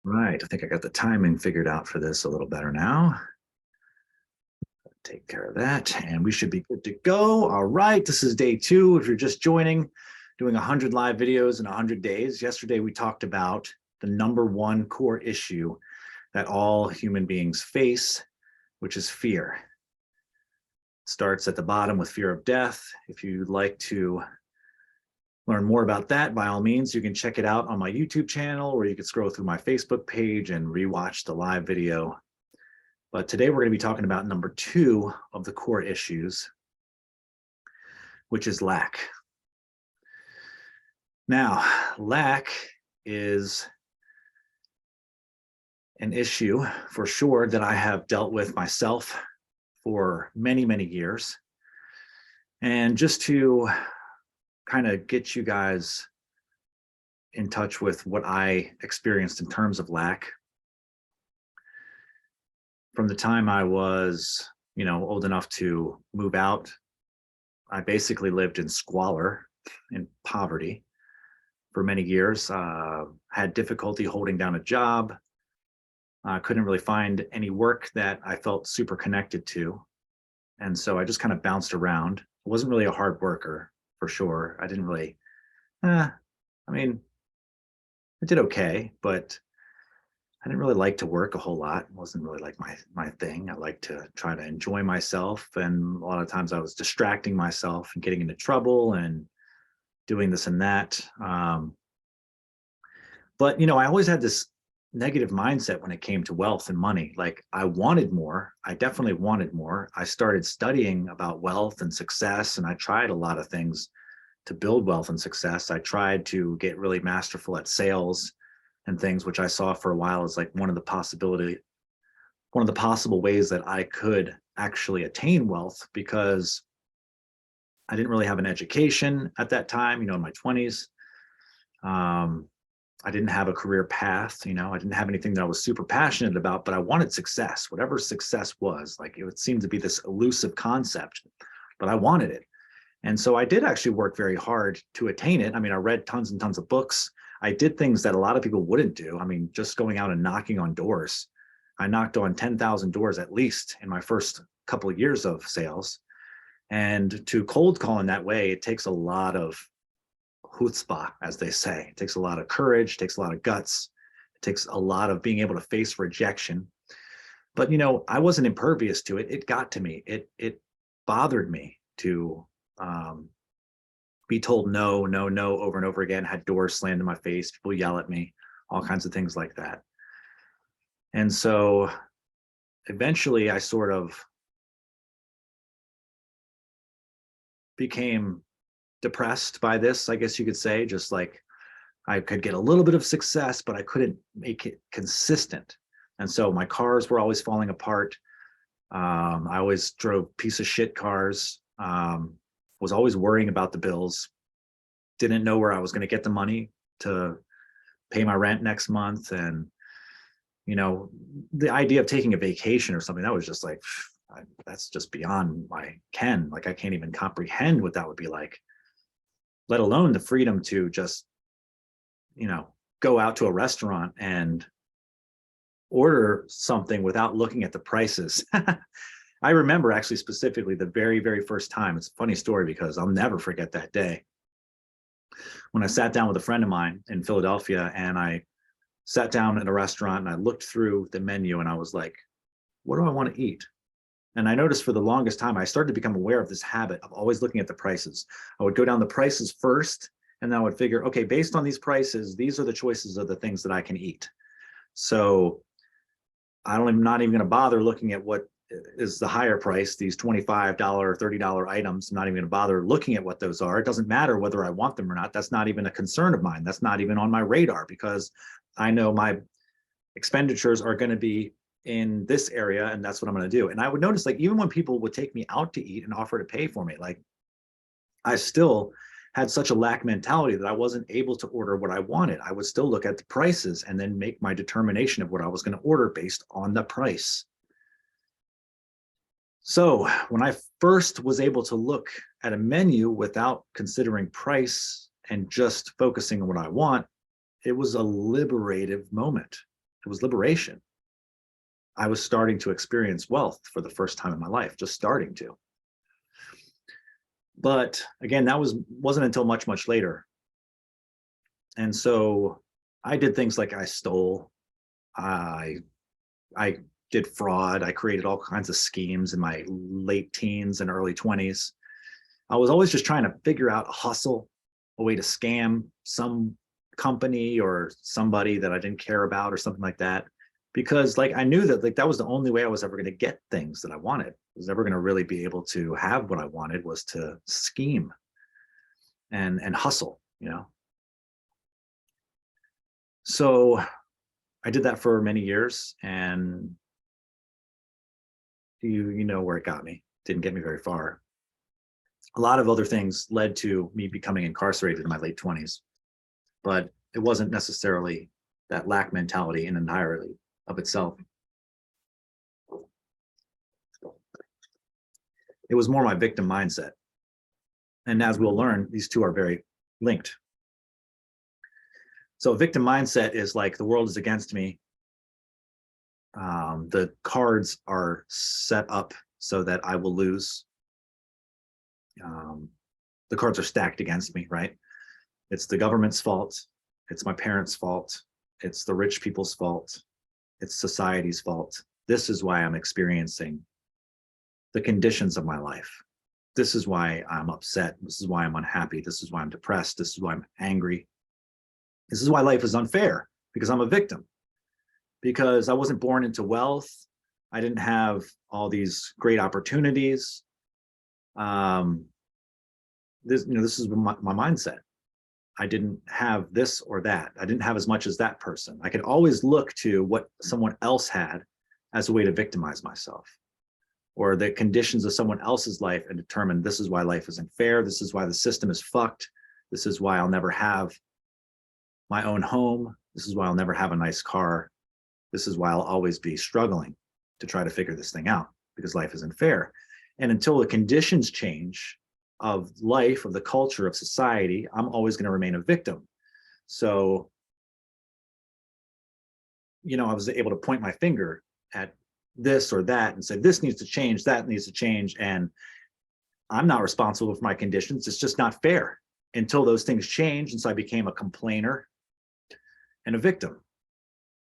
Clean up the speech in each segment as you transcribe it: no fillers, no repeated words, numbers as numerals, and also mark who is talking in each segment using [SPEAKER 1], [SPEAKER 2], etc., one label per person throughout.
[SPEAKER 1] Right, I think I got the timing figured out for this a little better now. Take care of that, and we should be good to go. All right, this is day 2. If you're just joining, doing 100 live videos in 100 days. Yesterday, we talked about the #1 core issue that all human beings face, which is fear. It starts at the bottom with fear of death. If you'd like to learn more about that, by all means, you can check it out on my YouTube channel, or you can scroll through my Facebook page and rewatch the live video. But today we're going to be talking about #2 of the core issues, which is lack. Now, lack is an issue for sure that I have dealt with myself for many, many years. And just to kind of get you guys in touch with what I experienced in terms of lack, from the time I was, old enough to move out, I basically lived in squalor, in poverty for many years. Had difficulty holding down a job. Couldn't really find any work that I felt super connected to. And so I just kind of bounced around. I wasn't really a hard worker, for sure. I didn't really, I did okay, but I didn't really like to work a whole lot. It wasn't really like my thing. I like to try to enjoy myself. And a lot of times I was distracting myself and getting into trouble and doing this and that. But, I always had this negative mindset when it came to wealth and money. Like, I wanted more. I definitely wanted more. I started studying about wealth and success, and I tried a lot of things to build wealth and success. I tried to get really masterful at sales and things, which I saw for a while as like one of the possible ways that I could actually attain wealth, because I didn't really have an education at that time, in my 20s. I didn't have a career path, I didn't have anything that I was super passionate about, but I wanted success, whatever success was. Like, it would seem to be this elusive concept, but I wanted it. And so I did actually work very hard to attain it. I read tons and tons of books. I did things that a lot of people wouldn't do. Just going out and knocking on doors. I knocked on 10,000 doors at least in my first couple of years of sales. And to cold call in that way, it takes a lot of chutzpah, as they say. It takes a lot of courage, it takes a lot of guts. It takes a lot of being able to face rejection. But, I wasn't impervious to it. It got to me. It bothered me to be told no, no, no over and over again, had doors slammed in my face, people yell at me, all kinds of things like that. And so eventually I sort of became depressed by this, I guess you could say. Just like, I could get a little bit of success, but I couldn't make it consistent. And so my cars were always falling apart. I always drove piece of shit cars. Was always worrying about the bills, didn't know where I was going to get the money to pay my rent next month. And, the idea of taking a vacation or something, that was just like, that's just beyond my ken. Like, I can't even comprehend what that would be like, let alone the freedom to just, go out to a restaurant and order something without looking at the prices. I remember actually specifically the very, very first time. It's a funny story because I'll never forget that day when I sat down with a friend of mine in Philadelphia, and I sat down at a restaurant and I looked through the menu and I was like, what do I want to eat? And I noticed for the longest time, I started to become aware of this habit of always looking at the prices. I would go down the prices first, and then I would figure, okay, based on these prices, these are the choices of the things that I can eat. So I'm not even going to bother looking at what is the higher price, these $25, $30 items. I'm not even going to bother looking at what those are. It doesn't matter whether I want them or not. That's not even a concern of mine. That's not even on my radar, because I know my expenditures are going to be in this area, and that's what I'm going to do. And I would notice, like, even when people would take me out to eat and offer to pay for me, like, I still had such a lack mentality that I wasn't able to order what I wanted. I would still look at the prices and then make my determination of what I was going to order based on the price. So when I first was able to look at a menu without considering price and just focusing on what I want, it was a liberative moment. It was liberation. I was starting to experience wealth for the first time in my life, just starting to. But again, that wasn't until much, much later. And so I did things like I stole, I did fraud, I created all kinds of schemes in my late teens and early 20s. I was always just trying to figure out a hustle, a way to scam some company or somebody that I didn't care about or something like that. Because like I knew that like that was the only way I was ever going to get things that I wanted. I was never going to really be able to have what I wanted, was to scheme and hustle, you know. So I did that for many years, and you know where it got me. Didn't get me very far. A lot of other things led to me becoming incarcerated in my late 20s, but it wasn't necessarily that lack mentality in entirely of itself. It was more my victim mindset. And as we'll learn, these two are very linked. So victim mindset is like the world is against me. The cards are set up so that I will lose. The cards are stacked against me, right? It's the government's fault. It's my parents' fault. It's the rich people's fault. It's society's fault. This is why I'm experiencing the conditions of my life. This is why I'm upset. This is why I'm unhappy. This is why I'm depressed. This is why I'm angry. This is why life is unfair, because I'm a victim. Because I wasn't born into wealth. I didn't have all these great opportunities. This is my mindset. I didn't have this or that. I didn't have as much as that person. I could always look to what someone else had as a way to victimize myself, or the conditions of someone else's life, and determine this is why life isn't fair. This is why the system is fucked. This is why I'll never have my own home. This is why I'll never have a nice car. This is why I'll always be struggling to try to figure this thing out, because life isn't fair. And until the conditions change of life, of the culture, of society, I'm always going to remain a victim. So, you know, I was able to point my finger at this or that and say, this needs to change, that needs to change. And I'm not responsible for my conditions. It's just not fair until those things change. And so I became a complainer and a victim.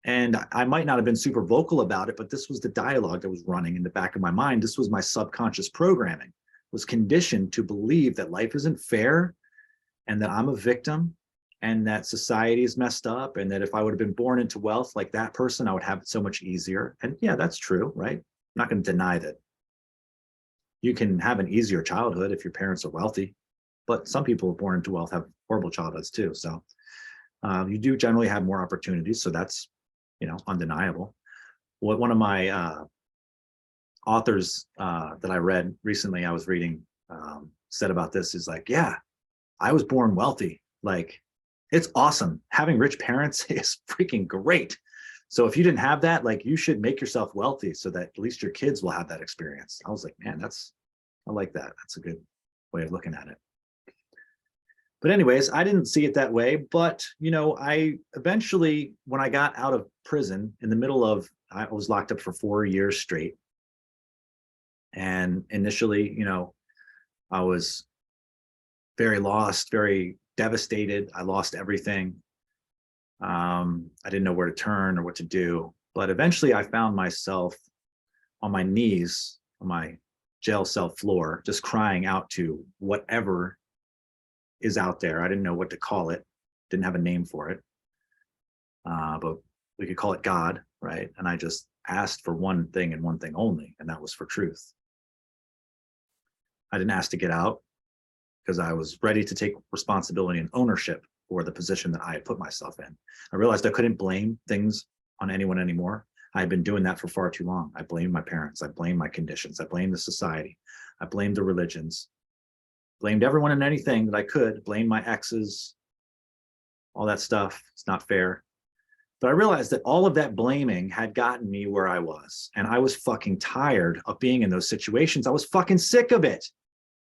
[SPEAKER 1] And I might not have been super vocal about it, but this was the dialogue that was running in the back of my mind. This was my subconscious programming, was conditioned to believe that life isn't fair and that I'm a victim and that society is messed up, and that if I would have been born into wealth like that person, I would have it so much easier. And yeah, that's true, right? I'm not going to deny that. You can have an easier childhood if your parents are wealthy, but some people born into wealth have horrible childhoods too. So you do generally have more opportunities. So that's, you know, undeniable. What one of my authors that I read recently, I was reading, said about this is like, yeah, I was born wealthy. Like, it's awesome. Having rich parents is freaking great. So if you didn't have that, like, you should make yourself wealthy so that at least your kids will have that experience. I was like, man, I like that. That's a good way of looking at it. But anyways, I didn't see it that way. But, you know, I eventually, when I got out of prison in the middle of, I was locked up for 4 years straight. And initially, you know, I was very lost, very devastated. I lost everything. I didn't know where to turn or what to do. But eventually I found myself on my knees on my jail cell floor, just crying out to whatever is out there. I didn't know what to call it, didn't have a name for it, but we could call it God, right? And I just asked for one thing and one thing only, and that was for truth. I didn't ask to get out because I was ready to take responsibility and ownership for the position that I had put myself in. I realized I couldn't blame things on anyone anymore. I had been doing that for far too long. I blamed my parents. I blamed my conditions. I blamed the society. I blamed the religions. Blamed everyone and anything that I could. Blamed my exes, all that stuff. It's not fair. But I realized that all of that blaming had gotten me where I was. And I was fucking tired of being in those situations. I was fucking sick of it.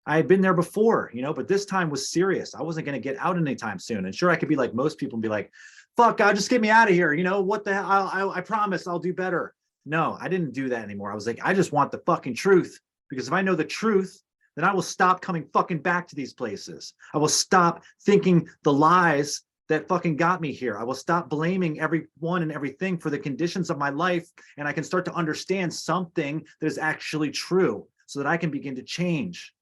[SPEAKER 1] I had been there before, you know, but this time was serious. I wasn't going to get out anytime soon. And sure, I could be like most people and be like, fuck God, just get me out of here. You know, what the hell? I promise I'll do better. No, I didn't do that anymore. I was like, I just want the fucking truth, because if I know the truth, then I will stop coming fucking back to these places. I will stop thinking the lies that fucking got me here. I will stop blaming everyone and everything for the conditions of my life, and I can start to understand something that is actually true so that I can begin to change.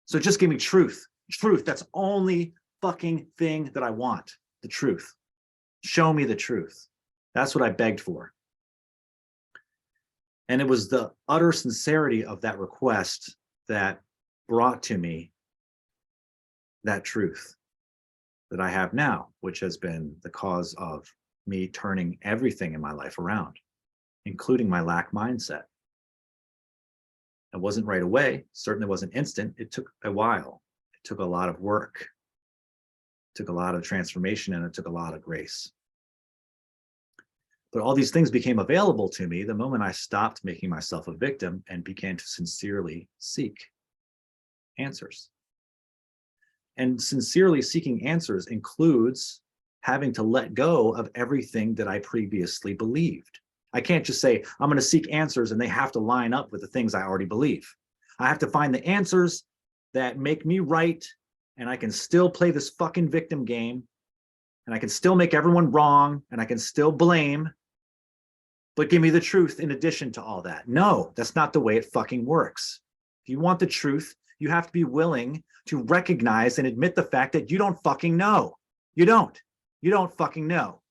[SPEAKER 1] So just give me truth. Truth, that's only fucking thing that I want. The truth. Show me the truth. That's what I begged for. And it was the utter sincerity of that request that brought to me that truth that I have now, which has been the cause of me turning everything in my life around, including my lack mindset. It wasn't right away, certainly wasn't instant. It took a while. It took a lot of work. It took a lot of transformation, and it took a lot of grace. But all these things became available to me the moment I stopped making myself a victim and began to sincerely seek answers. And sincerely seeking answers includes having to let go of everything that I previously believed. I can't just say, I'm going to seek answers and they have to line up with the things I already believe. I have to find the answers that make me right, and I can still play this fucking victim game, and I can still make everyone wrong, and I can still blame, but give me the truth in addition to all that. No, that's not the way it fucking works. If you want the truth, you have to be willing to recognize and admit the fact that you don't fucking know. You don't. You don't fucking know.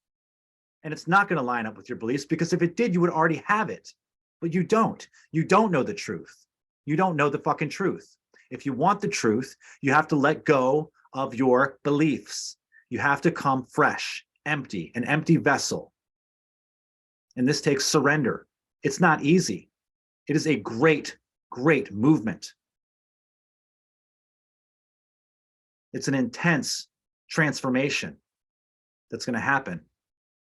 [SPEAKER 1] And it's not going to line up with your beliefs, because if it did, you would already have it. But you don't. You don't know the truth. You don't know the fucking truth. If you want the truth, you have to let go of your beliefs. You have to come fresh, empty, an empty vessel. And this takes surrender. It's not easy. It is a great, great movement. It's an intense transformation that's going to happen.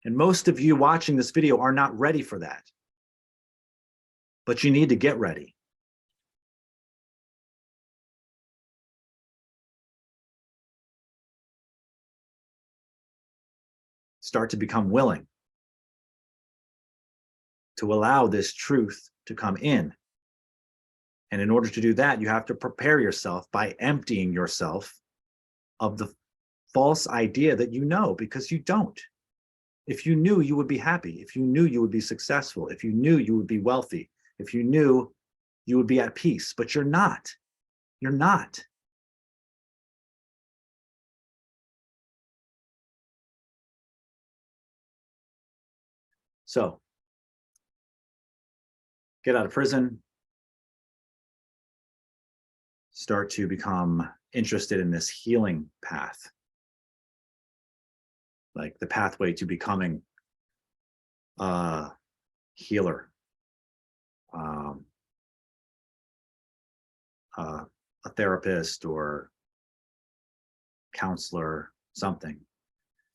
[SPEAKER 1] And most of you watching this video are not ready for that. But you need to get ready. Start to become willing to allow this truth to come in. And in order to do that, you have to prepare yourself by emptying yourself of the false idea that you know, because you don't. If you knew, you would be happy. If you knew, you would be successful. If you knew, you would be wealthy. If you knew, you would be at peace. But you're not. You're not. So, get out of prison. Start to become interested in this healing path. Like the pathway to becoming a healer, a therapist or counselor, something.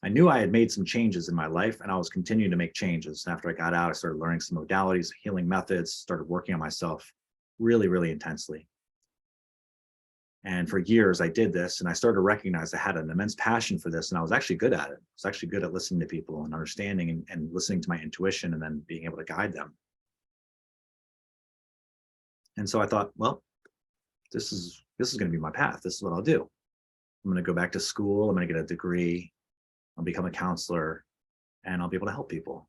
[SPEAKER 1] I knew I had made some changes in my life, and I was continuing to make changes. After I got out, I started learning some modalities, healing methods, started working on myself really, really intensely. And for years I did this, and I started to recognize I had an immense passion for this, and I was actually good at it. I was actually good at listening to people and understanding and listening to my intuition, and then being able to guide them. And so I thought, well, this is going to be my path. This is what I'll do. I'm going to go back to school. I'm going to get a degree. I'll become a counselor, and I'll be able to help people.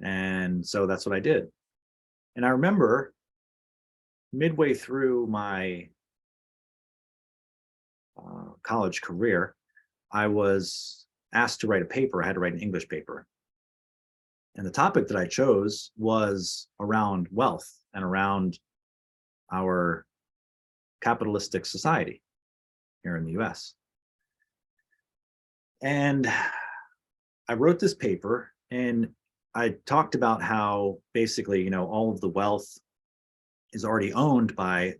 [SPEAKER 1] And so that's what I did. And I remember midway through my college career, I was asked to write a paper. I had to write an English paper. And the topic that I chose was around wealth and around our capitalistic society here in the US. And I wrote this paper, and I talked about how basically, you know, all of the wealth is already owned by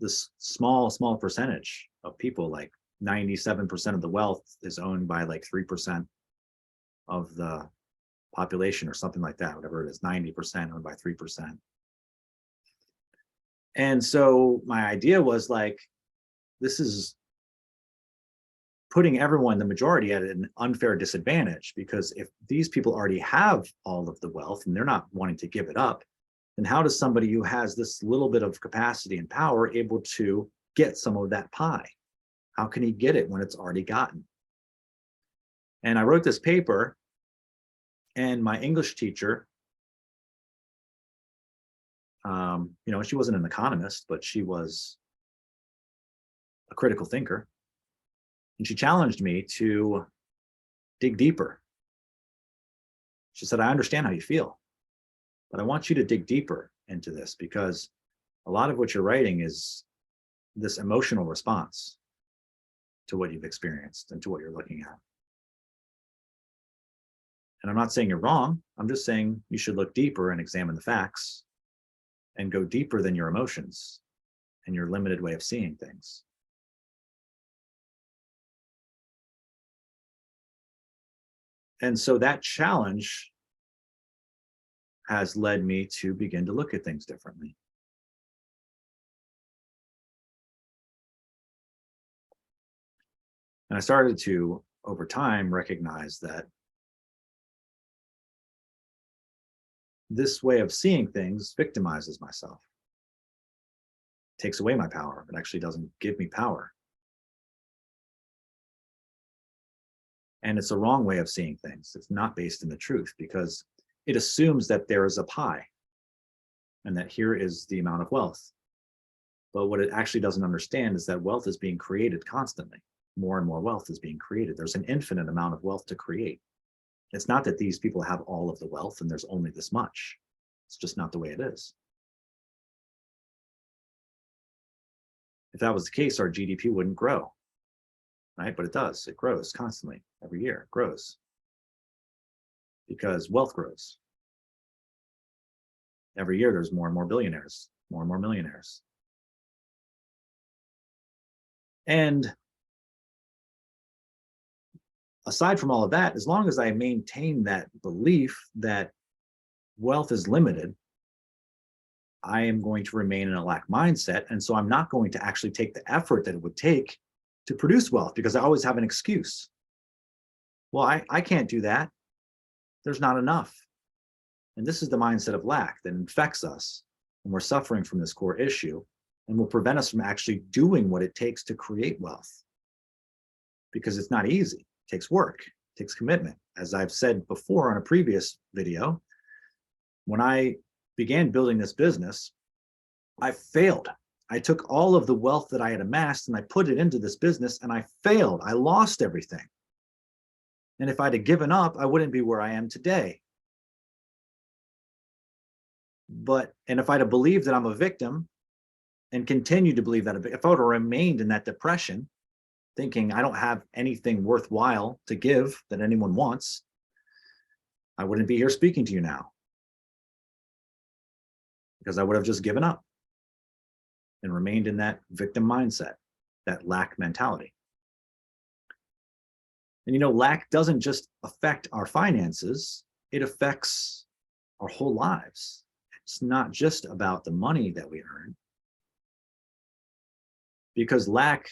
[SPEAKER 1] this small percentage of people. Like 97% of the wealth is owned by like 3% of the population, or something like that, whatever it is, 90% owned by 3%. And so my idea was like, this is putting everyone, the majority, at an unfair disadvantage, because if these people already have all of the wealth and they're not wanting to give it up, then how does somebody who has this little bit of capacity and power able to get some of that pie? How can he get it when it's already gotten? And I wrote this paper, and my English teacher, she wasn't an economist, but she was a critical thinker. And she challenged me to dig deeper. She said, I understand how you feel, but I want you to dig deeper into this, because a lot of what you're writing is this emotional response to what you've experienced and to what you're looking at. And I'm not saying you're wrong. I'm just saying you should look deeper and examine the facts and go deeper than your emotions and your limited way of seeing things. And so that challenge has led me to begin to look at things differently. And I started to, over time, recognize that this way of seeing things victimizes myself, takes away my power. It actually doesn't give me power. And it's a wrong way of seeing things. It's not based in the truth, because it assumes that there is a pie and that here is the amount of wealth. But what it actually doesn't understand is that wealth is being created constantly. More and more wealth is being created. There's an infinite amount of wealth to create. It's not that these people have all of the wealth and there's only this much. It's just not the way it is. If that was the case, our GDP wouldn't grow, right? But it does. It grows constantly. Every year it grows because wealth grows. Every year there's more and more billionaires, more and more millionaires. And aside from all of that, as long as I maintain that belief that wealth is limited, I am going to remain in a lack mindset. And so I'm not going to actually take the effort that it would take to produce wealth, because I always have an excuse. Well, I can't do that. There's not enough. And this is the mindset of lack that infects us when we're suffering from this core issue and will prevent us from actually doing what it takes to create wealth. Because it's not easy. It takes work, it takes commitment. As I've said before on a previous video, when I began building this business, I failed. I took all of the wealth that I had amassed and I put it into this business, and I failed. I lost everything. And if I'd have given up, I wouldn't be where I am today. And if I'd have believed that I'm a victim and continued to believe that, if I would have remained in that depression, thinking I don't have anything worthwhile to give that anyone wants, I wouldn't be here speaking to you now, because I would have just given up and remained in that victim mindset, that lack mentality. And lack doesn't just affect our finances, it affects our whole lives. It's not just about the money that we earn, because lack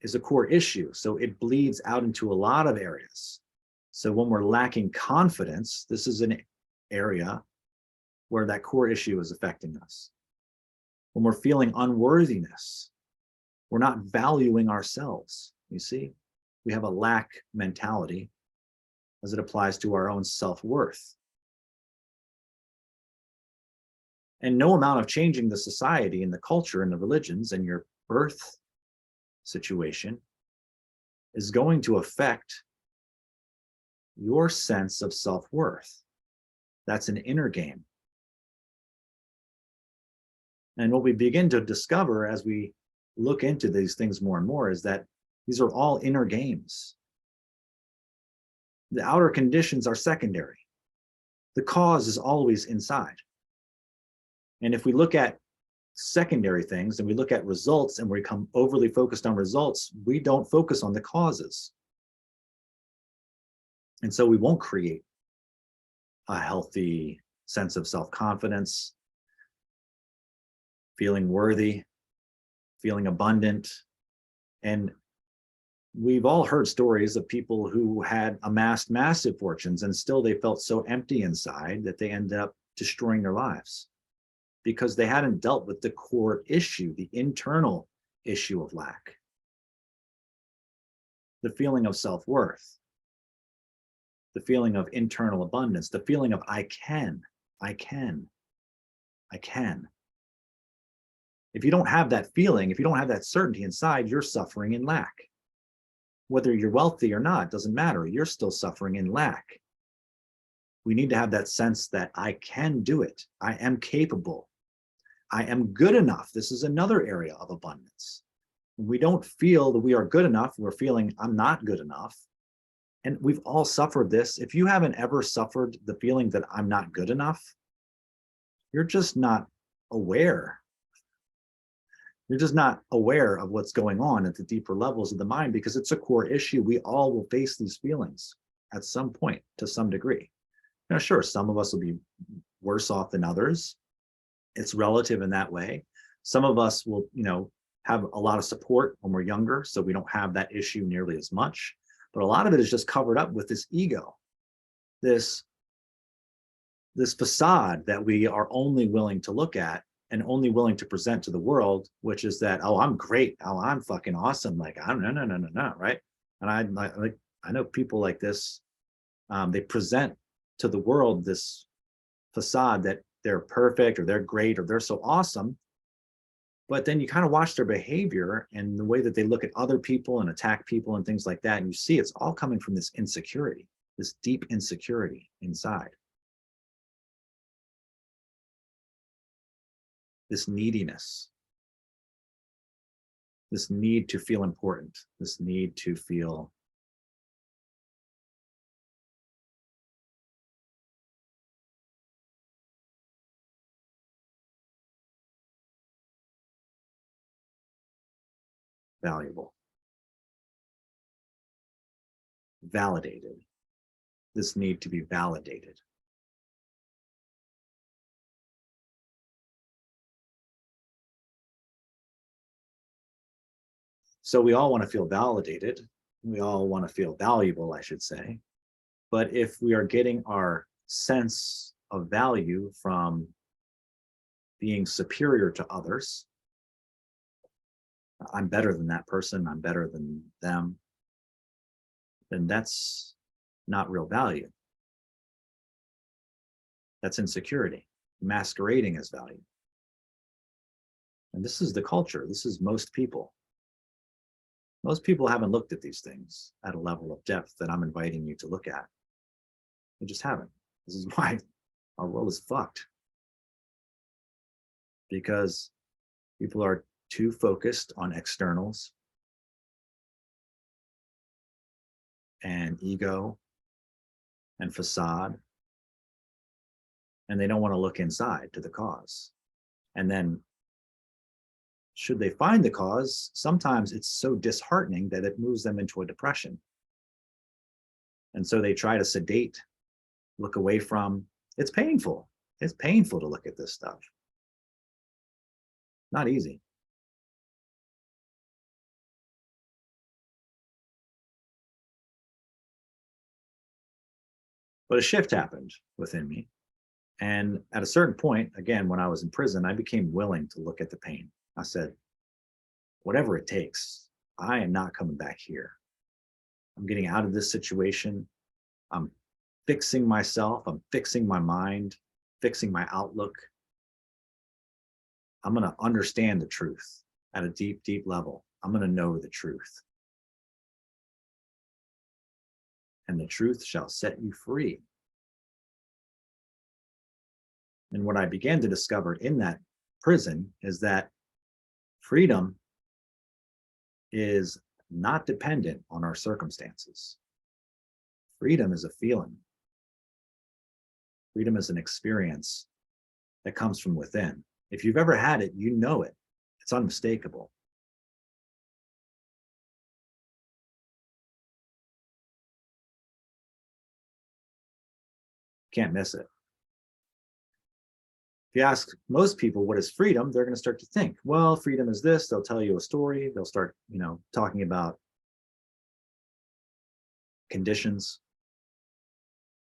[SPEAKER 1] is a core issue. So it bleeds out into a lot of areas. So when we're lacking confidence, this is an area where that core issue is affecting us. When we're feeling unworthiness, we're not valuing ourselves. You see, we have a lack mentality as it applies to our own self-worth. And no amount of changing the society and the culture and the religions and your birth situation is going to affect your sense of self-worth. That's an inner game. And what we begin to discover as we look into these things more and more is that these are all inner games. The outer conditions are secondary. The cause is always inside. And if we look at secondary things and we look at results and we become overly focused on results, we don't focus on the causes. And so we won't create a healthy sense of self-confidence, feeling worthy, feeling abundant. And we've all heard stories of people who had amassed massive fortunes and still they felt so empty inside that they ended up destroying their lives because they hadn't dealt with the core issue, the internal issue of lack, the feeling of self-worth, the feeling of internal abundance, the feeling of I can, I can, I can. If you don't have that feeling, if you don't have that certainty inside, you're suffering in lack. Whether you're wealthy or not, doesn't matter. You're still suffering in lack. We need to have that sense that I can do it. I am capable. I am good enough. This is another area of abundance. When we don't feel that we are good enough, we're feeling I'm not good enough. And we've all suffered this. If you haven't ever suffered the feeling that I'm not good enough, you're just not aware. You're just not aware of what's going on at the deeper levels of the mind because it's a core issue. We all will face these feelings at some point to some degree. Now, sure, some of us will be worse off than others. It's relative in that way. Some of us will, have a lot of support when we're younger, so we don't have that issue nearly as much. But a lot of it is just covered up with this ego, this facade that we are only willing to look at and only willing to present to the world, which is that, oh, I'm great. Oh, I'm fucking awesome. Like, I'm no, right? And I know people like this. They present to the world this facade that they're perfect or they're great or they're so awesome. But then you kind of watch their behavior and the way that they look at other people and attack people and things like that. And you see it's all coming from this insecurity, this deep insecurity inside. This neediness, this need to feel important, this need to feel valuable, validated, this need to be validated. So we all want to feel validated. We all want to feel valuable, I should say. But if we are getting our sense of value from being superior to others, I'm better than that person, I'm better than them, then that's not real value. That's insecurity, masquerading as value. And this is the culture. This is most people. Most people haven't looked at these things at a level of depth that I'm inviting you to look at. They just haven't. This is why our world is fucked. Because people are too focused on externals and ego and facade, and they don't want to look inside to the cause. And then should they find the cause, sometimes it's so disheartening that it moves them into a depression. And so they try to sedate, look away from. It's painful. It's painful to look at this stuff. Not easy. But a shift happened within me. And at a certain point, again, when I was in prison, I became willing to look at the pain. I said, whatever it takes, I am not coming back here. I'm getting out of this situation. I'm fixing myself. I'm fixing my mind, fixing my outlook. I'm going to understand the truth at a deep, deep level. I'm going to know the truth. And the truth shall set you free. And what I began to discover in that prison is that freedom is not dependent on our circumstances. Freedom is a feeling. Freedom is an experience that comes from within. If you've ever had it, you know it. It's unmistakable. Can't miss it. If you ask most people what is freedom, they're going to start to think, well, freedom is this. They'll tell you a story. They'll start, talking about conditions.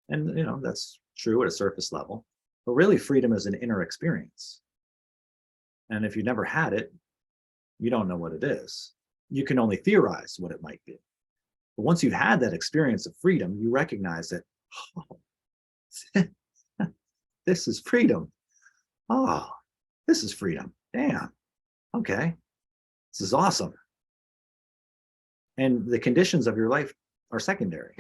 [SPEAKER 1] And, that's true at a surface level. But really, freedom is an inner experience. And if you've never had it, you don't know what it is. You can only theorize what it might be. But once you've had that experience of freedom, you recognize that, oh, this is freedom. Oh, this is freedom. Damn. Okay. This is awesome. And the conditions of your life are secondary.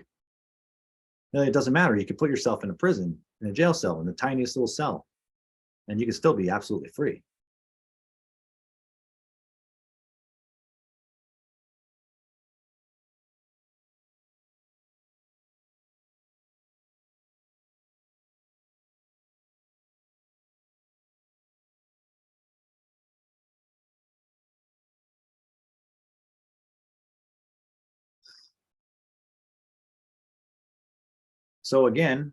[SPEAKER 1] It doesn't matter. You could put yourself in a prison, in a jail cell, in the tiniest little cell, and you can still be absolutely free. So again,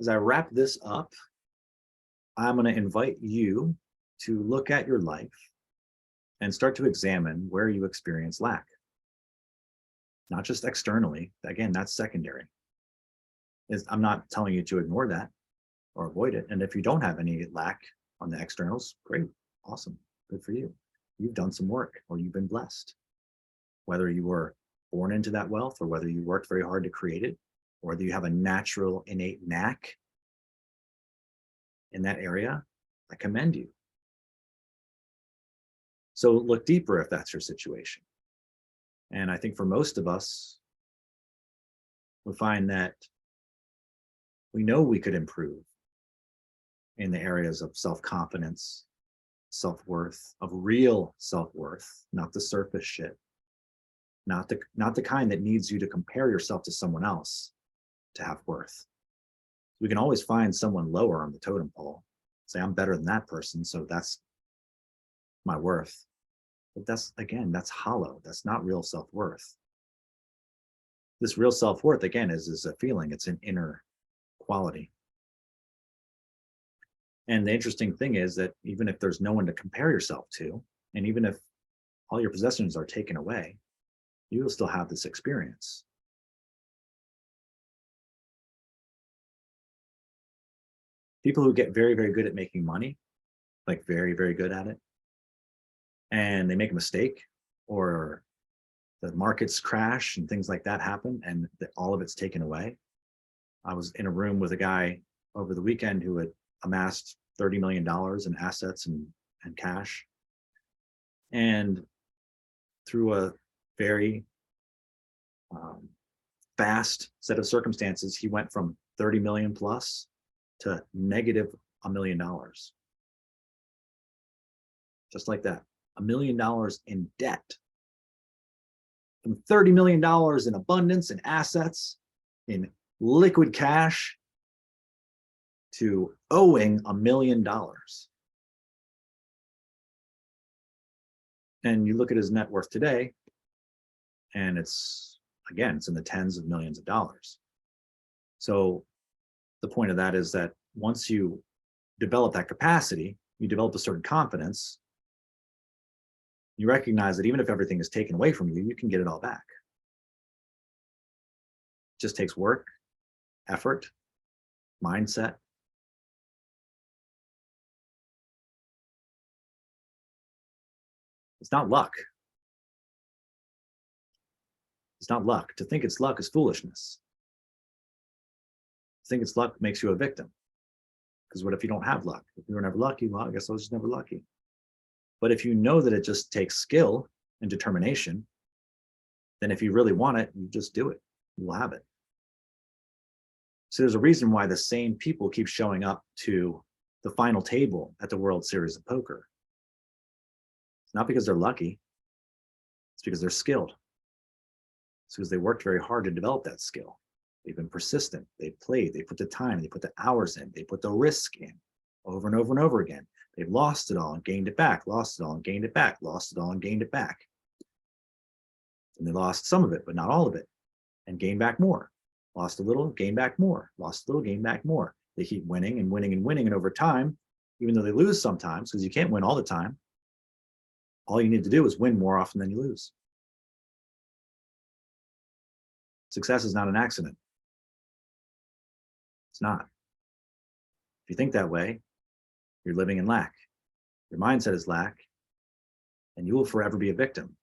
[SPEAKER 1] as I wrap this up, I'm going to invite you to look at your life and start to examine where you experience lack. Not just externally. Again, that's secondary. I'm not telling you to ignore that or avoid it. And if you don't have any lack on the externals, great, awesome, good for you. You've done some work or you've been blessed. Whether you were born into that wealth or whether you worked very hard to create it, or whether you have a natural innate knack in that area, I commend you. So look deeper if that's your situation. And I think for most of us, we find that we know we could improve in the areas of self-confidence, self-worth, of real self-worth, not the surface shit, not the kind that needs you to compare yourself to someone else to have worth. We can always find someone lower on the totem pole, say I'm better than that person, so that's my worth. But that's hollow. That's not real self-worth. This real self-worth, again, is a feeling. It's an inner quality. And the interesting thing is that even if there's no one to compare yourself to, and even if all your possessions are taken away, you will still have this experience. People who get very, very good at making money, like very, very good at it, and they make a mistake or the markets crash and things like that happen and all of it's taken away. I was in a room with a guy over the weekend who had amassed $30 million in assets and cash. And through a very fast set of circumstances, he went from 30 million plus to negative $1 million. Just like that, $1 million in debt. From $30 million in abundance and assets in liquid cash to owing $1 million. And you look at his net worth today, and it's in the tens of millions of dollars. So the point of that is that once you develop that capacity, you develop a certain confidence, you recognize that even if everything is taken away from you, you can get it all back. It just takes work, effort, mindset. It's not luck. It's not luck. To think it's luck is foolishness. To think it's luck makes you a victim. Because what if you don't have luck? If you were never lucky, well, I guess I was just never lucky. But if you know that it just takes skill and determination, then if you really want it, you just do it. You'll have it. So there's a reason why the same people keep showing up to the final table at the World Series of Poker. It's not because they're lucky. It's because they're skilled. It's because they worked very hard to develop that skill. They've been persistent. They've played. They put the time. They put the hours in. They put the risk in over and over and over again. They've lost it all and gained it back, lost it all and gained it back, lost it all and gained it back. And they lost some of it, but not all of it, and gained back more. Lost a little, gained back more. Lost a little, gained back more. They keep winning and winning and winning. And over time, even though they lose sometimes, because you can't win all the time, all you need to do is win more often than you lose. Success is not an accident. It's not. If you think that way, you're living in lack. Your mindset is lack, and you will forever be a victim.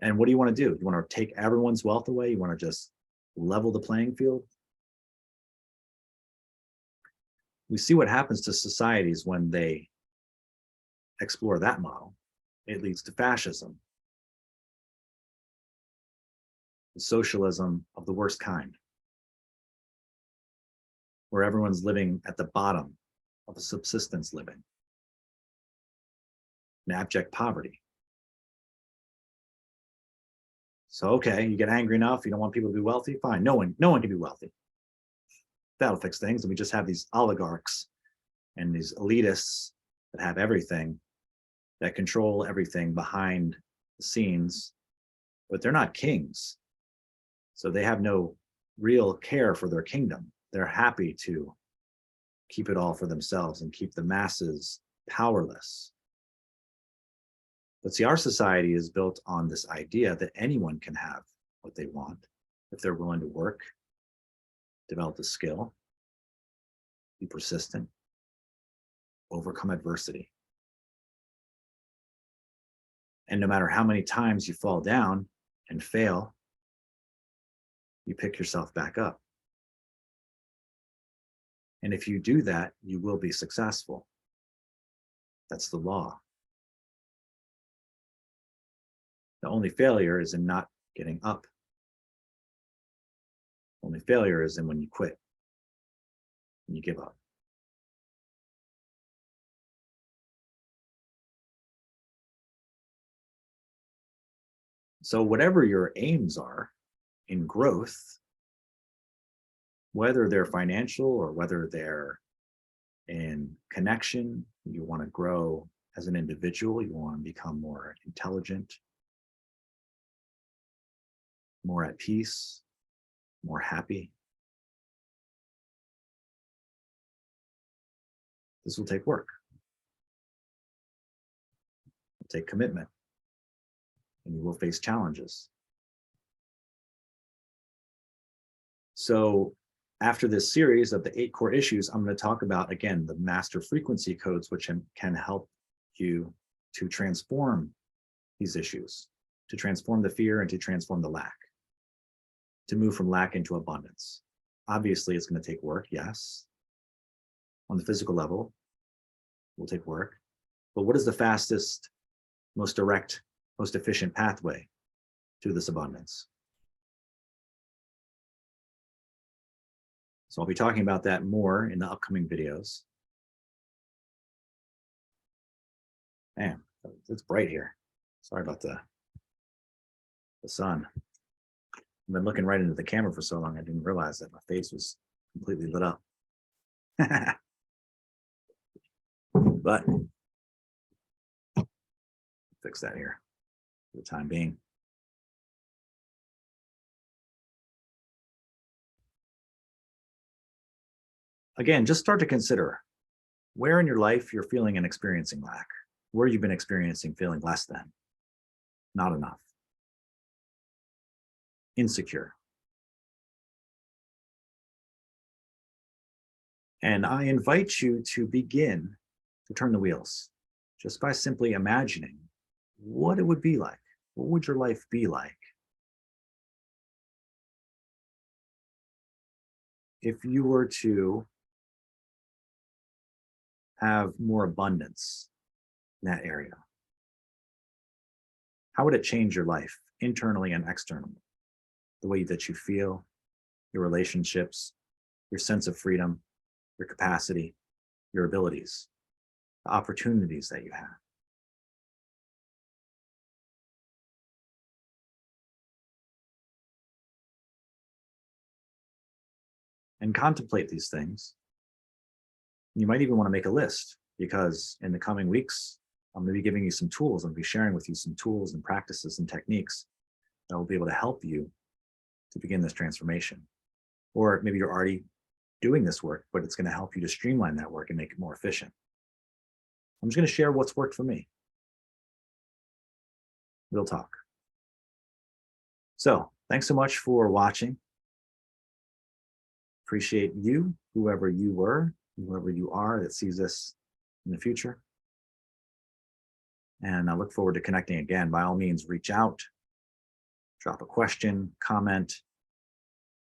[SPEAKER 1] And what do you want to do? You want to take everyone's wealth away? You want to just level the playing field? We see what happens to societies when they explore that model. It leads to fascism, socialism of the worst kind, where everyone's living at the bottom of a subsistence living, in abject poverty. So, okay, you get angry enough, you don't want people to be wealthy, fine. No one can be wealthy. That'll fix things. And we just have these oligarchs and these elitists that have everything, that control everything behind the scenes, but they're not kings. So they have no real care for their kingdom. They're happy to keep it all for themselves and keep the masses powerless. But see, our society is built on this idea that anyone can have what they want if they're willing to work, develop the skill, be persistent, overcome adversity. And no matter how many times you fall down and fail, you pick yourself back up. And if you do that, you will be successful. That's the law. The only failure is in not getting up. Only failure is in when you quit, when you give up. So whatever your aims are in growth, whether they're financial or whether they're in connection, you want to grow as an individual, you want to become more intelligent, more at peace, more happy. This will take work. It'll take commitment, and you will face challenges. So after this series of the 8 core issues, I'm going to talk about, again, the master frequency codes, which can help you to transform these issues, to transform the fear and to transform the lack, to move from lack into abundance. Obviously, it's going to take work, yes. On the physical level, it will take work. But what is the fastest, most direct, most efficient pathway to this abundance? So I'll be talking about that more in the upcoming videos. Man, it's bright here. Sorry about the sun. I've been looking right into the camera for so long, I didn't realize that my face was completely lit up. But fix that here for the time being. Again, just start to consider where in your life you're feeling and experiencing lack, where you've been experiencing feeling less than, not enough, insecure. And I invite you to begin to turn the wheels just by simply imagining what it would be like. What would your life be like if you were to have more abundance in that area? How would it change your life internally and externally? The way that you feel, your relationships, your sense of freedom, your capacity, your abilities, the opportunities that you have. And contemplate these things. You might even want to make a list, because in the coming weeks, I'm going to be giving you some tools. I'm going to be sharing with you some tools and practices and techniques that will be able to help you to begin this transformation. Or maybe you're already doing this work, but it's going to help you to streamline that work and make it more efficient. I'm just going to share what's worked for me. Real talk. So thanks so much for watching. Appreciate you, whoever you were, whoever you are that sees this in the future. And I look forward to connecting again. By all means, reach out, drop a question, comment,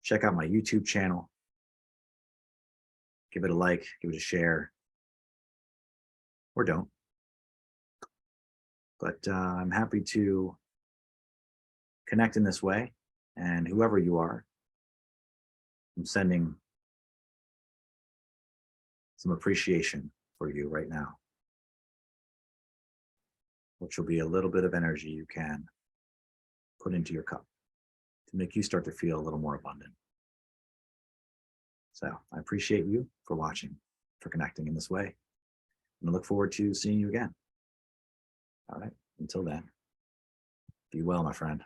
[SPEAKER 1] check out my YouTube channel, give it a like, give it a share, or don't. But I'm happy to connect in this way. And whoever you are, I'm sending some appreciation for you right now, which will be a little bit of energy you can put into your cup to make you start to feel a little more abundant. So I appreciate you for watching, for connecting in this way. And I look forward to seeing you again. All right. Until then, be well, my friend.